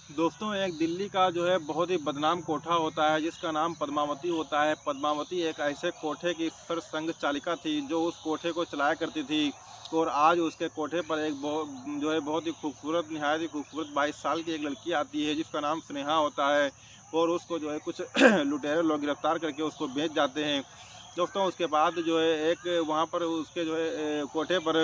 दोस्तों, एक दिल्ली का जो है बहुत ही बदनाम कोठा होता है जिसका नाम पद्मावती होता है। पद्मावती एक ऐसे कोठे की सरसंघ चालिका थी जो उस कोठे को चलाया करती थी। और आज उसके कोठे पर एक जो है बहुत ही खूबसूरत, निहायत ही खूबसूरत 22 साल की एक लड़की आती है जिसका नाम स्नेहा होता है। और उसको जो है कुछ लुटेरे लोग गिरफ्तार करके उसको बेच जाते हैं। दोस्तों, उसके बाद जो है एक वहाँ पर उसके जो है कोठे पर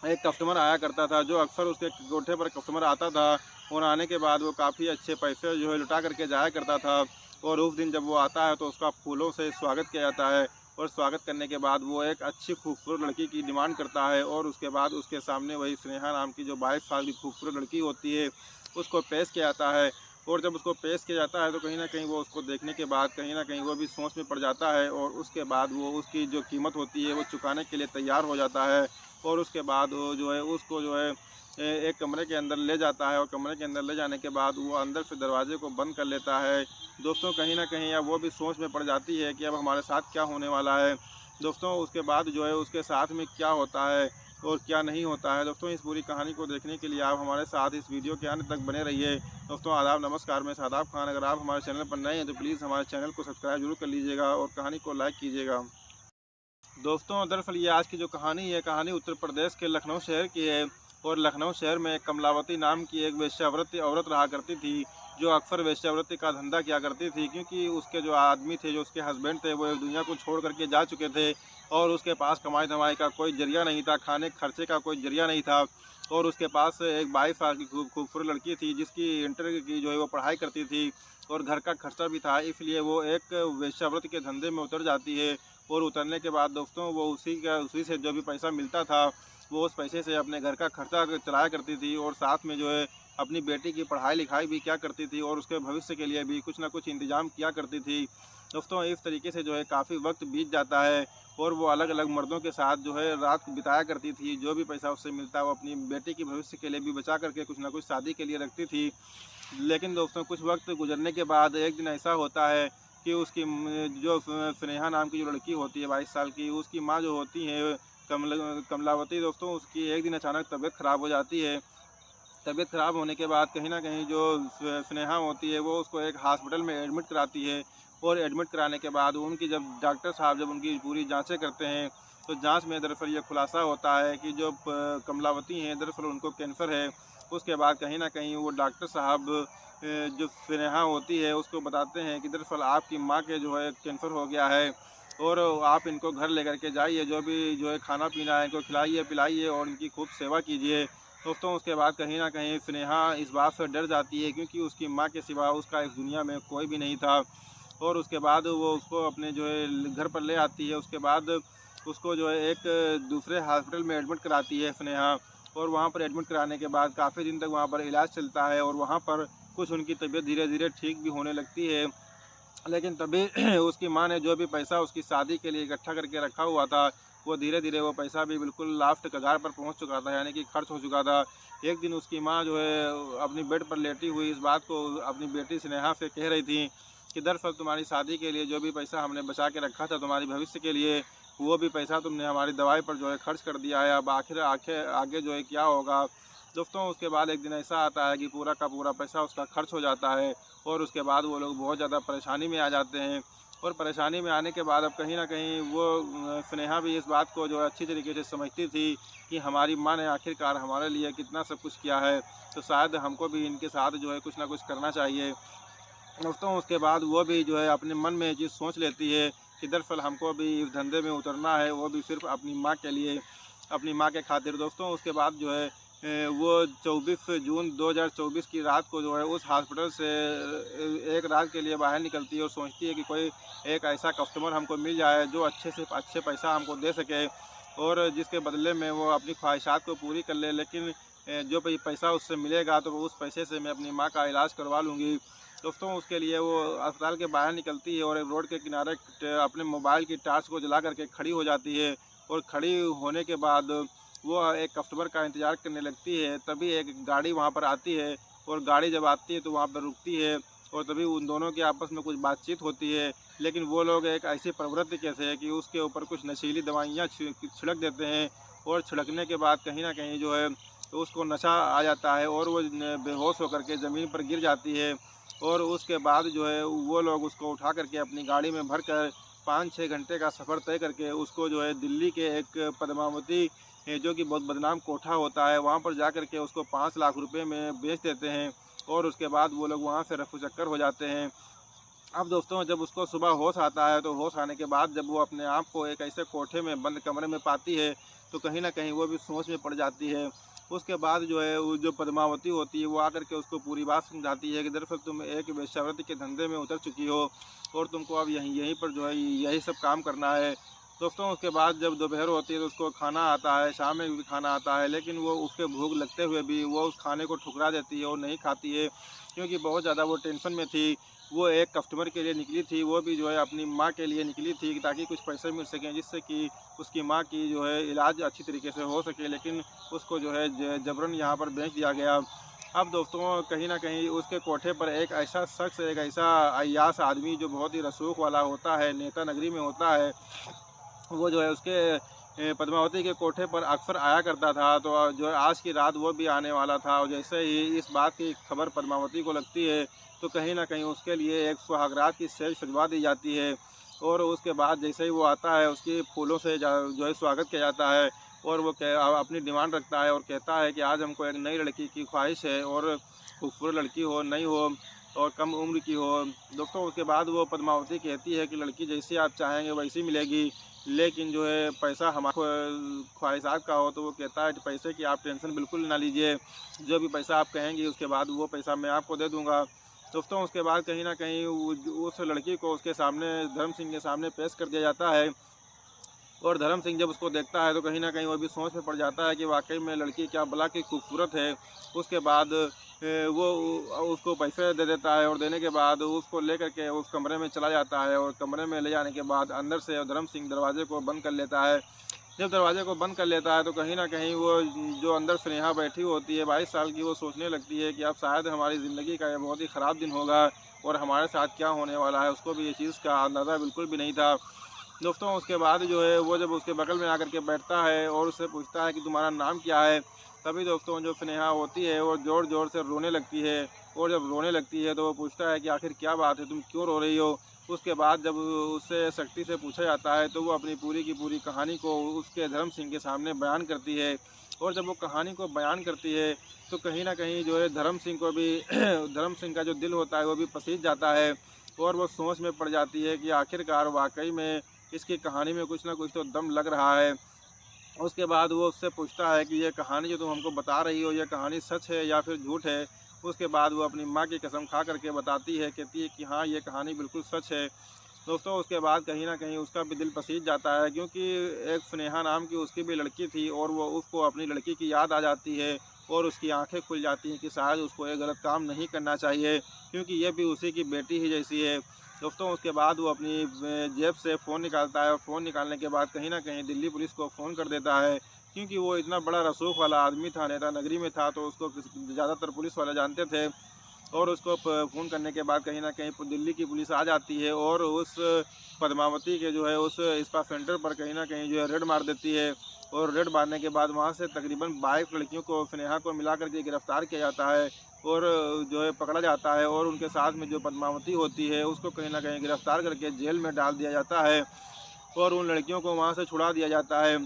एक कस्टमर आया करता था, जो अक्सर उसके कोठे पर कस्टमर आता था और आने के बाद वो काफ़ी अच्छे पैसे जो है लुटा करके जाया करता था। और उस दिन जब वो आता है तो उसका फूलों से स्वागत किया जाता है। और स्वागत करने के बाद वो एक अच्छी खूबसूरत लड़की की डिमांड करता है और उसके बाद उसके सामने वही स्नेहा नाम की जो 22 साल की खूबसूरत लड़की होती है उसको पेश किया जाता है। और जब उसको पेश किया जाता है तो कहीं न कहीं वो उसको देखने के बाद कहीं न कहीं वो भी सोच में पड़ जाता है और उसके बाद वो उसकी जो कीमत होती है वो चुकाने के लिए तैयार हो जाता है। और उसके बाद वो जो है उसको जो है एक कमरे के अंदर ले जाता है और कमरे के अंदर ले जाने के बाद वो अंदर से दरवाजे को बंद कर लेता है। दोस्तों, कहीं न कहीं अब वो भी सोच में पड़ जाती है कि अब हमारे साथ क्या होने वाला है। दोस्तों, उसके बाद जो है उसके साथ में क्या होता है और क्या नहीं होता है। दोस्तों, इस पूरी कहानी को देखने के लिए आप हमारे साथ इस वीडियो के अंत तक बने रहिए। दोस्तों, आदाब नमस्कार, मैं शादाब खान। अगर आप हमारे चैनल पर नए हैं तो प्लीज़ हमारे चैनल को सब्सक्राइब ज़रूर कर लीजिएगा और कहानी को लाइक कीजिएगा। दोस्तों, दरअसल ये आज की जो कहानी है, कहानी उत्तर प्रदेश के लखनऊ शहर की है। और लखनऊ शहर में कमलावती नाम की एक वेश्यावृत्ति औरत रहा करती थी, जो अक्सर वेश्यावृत्ति का धंधा किया करती थी, क्योंकि उसके जो आदमी थे, जो उसके हस्बैंड थे, वो इस दुनिया को छोड़ करके जा चुके थे और उसके पास कमाई धमाई का कोई जरिया नहीं था, खाने खर्चे का कोई जरिया नहीं था। और उसके पास एक 22 साल की खूबसूरत लड़की थी जिसकी इंटर की जो है वो पढ़ाई करती थी और घर का खर्चा भी था, इसलिए वो एक वेश्यावृत्ति के धंधे में उतर जाती है। और उतरने के बाद दोस्तों वो उसी से जो भी पैसा मिलता था वो उस पैसे से अपने घर का खर्चा चलाया करती थी और साथ में जो है अपनी बेटी की पढ़ाई लिखाई भी किया करती थी और उसके भविष्य के लिए भी कुछ ना कुछ इंतजाम किया करती थी। दोस्तों, इस तरीके से जो है काफ़ी वक्त बीत जाता है और वो अलग अलग मर्दों के साथ जो है रात बिताया करती थी। जो भी पैसा उससे मिलता है वो अपनी बेटी की भविष्य के लिए भी बचा करके कुछ ना कुछ शादी के लिए रखती थी। लेकिन दोस्तों, कुछ वक्त गुजरने के बाद एक दिन ऐसा होता है कि उसकी जो स्नेहा नाम की जो लड़की होती है 22 साल की, उसकी माँ जो होती है कमलावती, दोस्तों उसकी एक दिन अचानक तबीयत ख़राब हो जाती है। तबीयत ख़राब होने के बाद कहीं न कहीं जो स्नेहा होती है वो उसको एक हॉस्पिटल में एडमिट कराती है। और एडमिट कराने के बाद उनकी जब डॉक्टर साहब जब उनकी पूरी जाँचें करते हैं तो जाँच में दरअसल ये खुलासा होता है कि जो कमलावती हैं दरअसल उनको कैंसर है। उसके बाद कहीं न कहीं वो डॉक्टर साहब जो स्नेहा होती है उसको बताते हैं कि दरअसल आपकी माँ के जो है कैंसर हो गया है और आप इनको घर लेकर के जाइए, जो भी जो है खाना-पीना है इनको खिलाइए-पिलाइए और इनकी खूब सेवा कीजिए। दोस्तों, उसके बाद कहीं न कहीं स्नेहा इस बात से डर जाती है क्योंकि उसकी माँ के सिवा उसका इस दुनिया में कोई भी नहीं था। और उसके बाद वो उसको अपने जो है घर पर ले आती है। उसके बाद उसको जो है एक दूसरे हॉस्पिटल में एडमिट कराती है स्नेहा। और वहाँ पर एडमिट कराने के बाद काफ़ी दिन तक वहाँ पर इलाज चलता है और वहाँ पर कुछ उनकी तबीयत धीरे-धीरे ठीक भी होने लगती है। लेकिन तभी उसकी माँ ने जो भी पैसा उसकी शादी के लिए इकट्ठा करके रखा हुआ था, वो धीरे-धीरे वो पैसा भी बिल्कुल लास्ट कगार पर पहुँच चुका था, यानी कि खर्च हो चुका था। एक दिन उसकी माँ जो है अपनी बेड पर लेटी हुई इस बात को अपनी बेटी स्नेहा से कह रही थी कि दरअसल तुम्हारी शादी के लिए जो भी पैसा हमने बचा के रखा था तुम्हारे भविष्य के लिए, वो भी पैसा तुमने हमारी दवाई पर जो है खर्च कर दिया है। अब आगे जो है क्या होगा? दोस्तों, उसके बाद एक दिन ऐसा आता है कि पूरा का पूरा पैसा उसका खर्च हो जाता है और उसके बाद वो लोग बहुत ज़्यादा परेशानी में आ जाते हैं। और परेशानी में आने के बाद अब कहीं न कहीं वो स्नेहा भी इस बात को जो है अच्छी तरीके से समझती थी कि हमारी माँ ने आखिरकार हमारे लिए कितना सब कुछ किया है, तो शायद हमको भी इनके साथ जो है कुछ ना कुछ करना चाहिए। दोस्तों, उसके बाद वो भी जो है अपने मन में ये चीज़ सोच लेती है कि दरअसल हमको भी इस धंधे में उतरना है, वो भी सिर्फ़ अपनी माँ के लिए, अपनी माँ के खातिर। दोस्तों, उसके बाद जो है वो 24 जून 2024 की रात को जो है उस हॉस्पिटल से एक रात के लिए बाहर निकलती है और सोचती है कि कोई एक ऐसा कस्टमर हमको मिल जाए जो अच्छे से अच्छे पैसा हमको दे सके और जिसके बदले में वो अपनी ख्वाहिशात को पूरी कर ले। लेकिन जो भी पैसा उससे मिलेगा तो उस पैसे से मैं अपनी माँ का इलाज करवा लूँगी। दोस्तों, उसके लिए वो अस्पताल के बाहर निकलती है और एक रोड के किनारे अपने मोबाइल की टॉर्च को जला करके खड़ी हो जाती है। और खड़ी होने के बाद वो एक कस्टमर का इंतज़ार करने लगती है। तभी एक गाड़ी वहाँ पर आती है और गाड़ी जब आती है तो वहाँ पर रुकती है और तभी उन दोनों की आपस में कुछ बातचीत होती है। लेकिन वो लोग एक ऐसी प्रवृत्ति के थे कि उसके ऊपर कुछ नशीली दवाइयाँ छिड़क देते हैं और छिड़कने के बाद कहीं न कहीं जो है तो उसको नशा आ जाता है और वो बेहोश होकर के ज़मीन पर गिर जाती है। और उसके बाद जो है वो लोग उसको उठा करके अपनी गाड़ी में भरकर 5-6 घंटे का सफ़र तय करके उसको जो है दिल्ली के एक पद्मावती जो कि बहुत बदनाम कोठा होता है, वहाँ पर जा कर के उसको 5 लाख रुपए में बेच देते हैं और उसके बाद वो लोग वहाँ से रफूचक्कर हो जाते हैं। अब दोस्तों जब उसको सुबह होश आता है, तो होश आने के बाद जब वो अपने आप को एक ऐसे कोठे में बंद कमरे में पाती है, तो कहीं न कहीं वो भी सोच में पड़ जाती है। उसके बाद जो है वो जो पद्मावती होती है वो आकर के उसको पूरी बात समझाती है कि दरअसल तुम एक वेश्यावृत्ति के धंधे में उतर चुकी हो और तुमको अब यहीं यहीं पर जो है यही सब काम करना है। दोस्तों उसके बाद जब दोपहर होती है तो उसको खाना आता है, शाम में भी खाना आता है, लेकिन वो उसके भूख लगते हुए भी वो उस खाने को ठुकरा देती है और नहीं खाती है, क्योंकि बहुत ज़्यादा वो टेंशन में थी। वो एक कस्टमर के लिए निकली थी, वो भी जो है अपनी माँ के लिए निकली थी ताकि कुछ पैसे मिल सकें जिससे कि उसकी माँ की जो है इलाज अच्छी तरीके से हो सके, लेकिन उसको जो है जबरन यहाँ पर बेच दिया गया। अब दोस्तों कहीं न कहीं उसके कोठे पर एक ऐसा शख्स, एक ऐसा अय्याश आदमी जो बहुत ही रसूख वाला होता है, नेता नगरी में होता है, वो जो है उसके पद्मावती के कोठे पर अक्सर आया करता था। तो जो है आज की रात वो भी आने वाला था और जैसे ही इस बात की खबर पद्मावती को लगती है, तो कहीं न कहीं उसके लिए एक सुहागरात की सेज सजवा दी जाती है और उसके बाद जैसे ही वो आता है, उसकी फूलों से जो है स्वागत किया जाता है और वो अपनी डिमांड रखता है और कहता है कि आज हमको एक नई लड़की की ख्वाहिश है और खूबसूरत लड़की हो, नई हो और कम उम्र की हो। दोस्तों उसके बाद वो पद्मावती कहती है कि लड़की जैसी आप चाहेंगे वैसी मिलेगी, लेकिन जो है पैसा हमारे ख्वाहिशात का हो। तो वो कहता है कि पैसे की आप टेंशन बिल्कुल ना लीजिए, जो भी पैसा आप कहेंगी उसके बाद वो पैसा मैं आपको दे दूँगा। दोस्तों उसके बाद कहीं न कहीं उस लड़की को उसके सामने धर्म सिंह के सामने पेश कर दिया जाता है और धर्म सिंह जब उसको देखता है तो कहीं न कहीं वो भी सोच में पड़ जाता है कि वाक़ई में लड़की क्या भला की खूबसूरत है। उसके बाद वो उसको पैसे दे देता है और देने के बाद उसको लेकर के उस कमरे में चला जाता है और कमरे में ले जाने के बाद अंदर से धर्म सिंह दरवाज़े को बंद कर लेता है। जब दरवाज़े को बंद कर लेता है तो कहीं न कहीं वो जो अंदर स्नेहा बैठी होती है 22 साल की, वो सोचने लगती है कि अब शायद हमारी ज़िंदगी का ये बहुत ही ख़राब दिन होगा और हमारे साथ क्या होने वाला है, उसको भी ये चीज़ का अंदाज़ा बिल्कुल भी नहीं था। दोस्तों उसके बाद जो है वो जब उसके बगल में आकर के बैठता है और उससे पूछता है कि तुम्हारा नाम क्या है, तभी दोस्तों जो स्नेहा होती है वो ज़ोर-ज़ोर से रोने लगती है और जब रोने लगती है तो वो पूछता है कि आखिर क्या बात है, तुम क्यों रो रही हो? उसके बाद जब उससे सख्ती से पूछा जाता है तो वो अपनी पूरी की पूरी कहानी को उसके धर्म सिंह के सामने बयान करती है और जब वो कहानी को बयान करती है तो कहीं न कहीं जो है धर्म सिंह को भी धर्म सिंह का जो दिल होता है वो भी पसीज जाता है और वो सोच में पड़ जाती है कि आखिरकार वाक़ई में इसकी कहानी में कुछ ना कुछ तो दम लग रहा है। उसके बाद वो उससे पूछता है कि ये कहानी जो तुम हमको बता रही हो, ये कहानी सच है या फिर झूठ है? उसके बाद वो अपनी माँ की कसम खा कर के बताती है, कहती है कि हाँ, ये कहानी बिल्कुल सच है। दोस्तों उसके बाद कहीं न कहीं उसका भी दिल पसीज जाता है, क्योंकि एक स्नेहा नाम की उसकी भी लड़की थी और वो उसको अपनी लड़की की याद आ जाती है और उसकी आँखें खुल जाती हैं कि शायद उसको ये गलत काम नहीं करना चाहिए, क्योंकि ये भी उसी की बेटी ही जैसी है। दोस्तों उसके बाद वो अपनी जेब से फ़ोन निकालता है और फ़ोन निकालने के बाद कहीं न कहीं दिल्ली पुलिस को फ़ोन कर देता है, क्योंकि वो इतना बड़ा रसूख वाला आदमी था, नेता नगरी में था, तो उसको ज़्यादातर पुलिस वाले जानते थे। और उसको फ़ोन करने के बाद कहीं न कहीं दिल्ली की पुलिस आ जाती है और उस पद्मावती के जो है उस स्पा सेंटर पर कहीं न कहीं जो है रेड मार देती है और रेड मारने के बाद वहाँ से तकरीबन 22 लड़कियों को, स्नेहा को मिला कर के गिरफ़्तार किया जाता है और जो है पकड़ा जाता है और उनके साथ में जो पद्मावती होती है उसको कहीं न कहीं गिरफ़्तार करके जेल में डाल दिया जाता है और उन लड़कियों को वहाँ से छुड़ा दिया जाता है।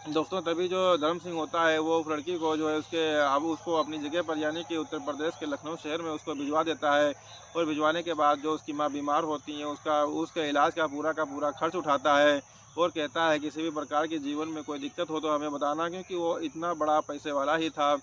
दोस्तों तभी जो धर्म सिंह होता है वो उस लड़की को जो है उसके अब उसको अपनी जगह पर, यानी कि उत्तर प्रदेश के लखनऊ शहर में उसको भिजवा देता है और भिजवाने के बाद जो उसकी माँ बीमार होती हैं उसके इलाज का पूरा खर्च उठाता है और कहता है किसी भी प्रकार के जीवन में कोई दिक्कत हो तो हमें बताना, क्योंकि वो इतना बड़ा पैसे वाला ही था।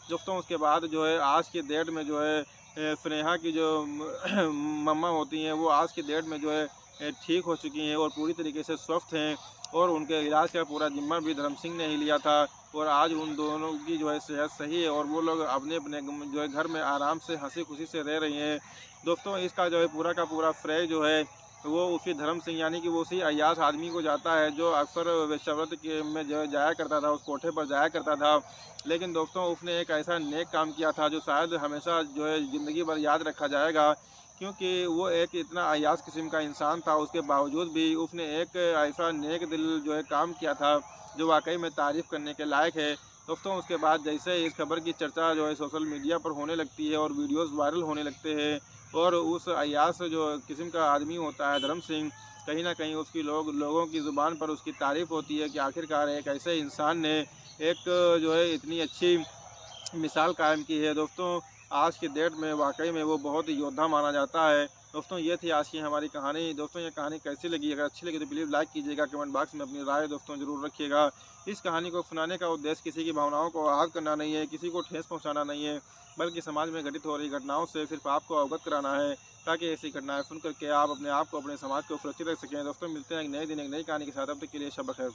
दोस्तों उसके बाद जो है आज की डेट में जो है स्नेहा की जो मम्मा होती हैं वो आज की डेट में जो है ठीक हो चुकी हैं और पूरी तरीके से स्वस्थ हैं और उनके इलाज का पूरा ज़िम्मा भी धर्म सिंह ने ही लिया था और आज उन दोनों की जो है सेहत सही है और वो लोग अपने-अपने जो है घर में आराम से हँसी-खुशी से रह रही हैं। दोस्तों इसका जो है पूरा का पूरा श्रेय जो है वो उसी धर्म सिंह, यानी कि वो उसी अय्याश आदमी को जाता है जो अक्सर वेश्यावृत्ति के में जो है जाया करता था, उस कोठे पर जाया करता था। लेकिन दोस्तों उसने एक ऐसा नेक काम किया था जो शायद हमेशा जो है ज़िंदगी भर याद रखा जाएगा, क्योंकि वो एक इतना अय्याश किस्म का इंसान था, उसके बावजूद भी उसने एक ऐसा नेक दिल जो है काम किया था, जो वाक़ई में तारीफ़ करने के लायक है। दोस्तों उसके बाद जैसे इस खबर की चर्चा जो है सोशल मीडिया पर होने लगती है और वीडियोज़ वायरल होने लगते हैं, और उस अय्याश जो किस्म का आदमी होता है धर्म सिंह, कहीं न कहीं उसकी लोगों की ज़ुबान पर उसकी तारीफ़ होती है कि आखिरकार एक ऐसे इंसान ने एक जो है इतनी अच्छी मिसाल कायम की है। दोस्तों आज की डेट में वाक़ई में वो बहुत ही योद्धा माना जाता है। दोस्तों ये थी आज की हमारी कहानी। दोस्तों ये कहानी कैसी लगी? अगर अच्छी लगी तो प्लीज़ लाइक कीजिएगा, कमेंट बॉक्स में अपनी राय दोस्तों ज़रूर रखिएगा। इस कहानी को सुनाने का उद्देश्य किसी की भावनाओं को आहत करना नहीं है, किसी को ठेस पहुँचाना नहीं है, बल्कि समाज में घटित हो रही घटनाओं से सिर्फ़ आपको अवगत कराना है, ताकि ऐसी घटनाएँ सुन कर के आप अपने आप को, अपने समाज को सुरक्षित रख सकें। दोस्तों मिलते हैं एक नए दिन, एक नई कहानी के साथ। तब तक के लिए शब ख़ैर।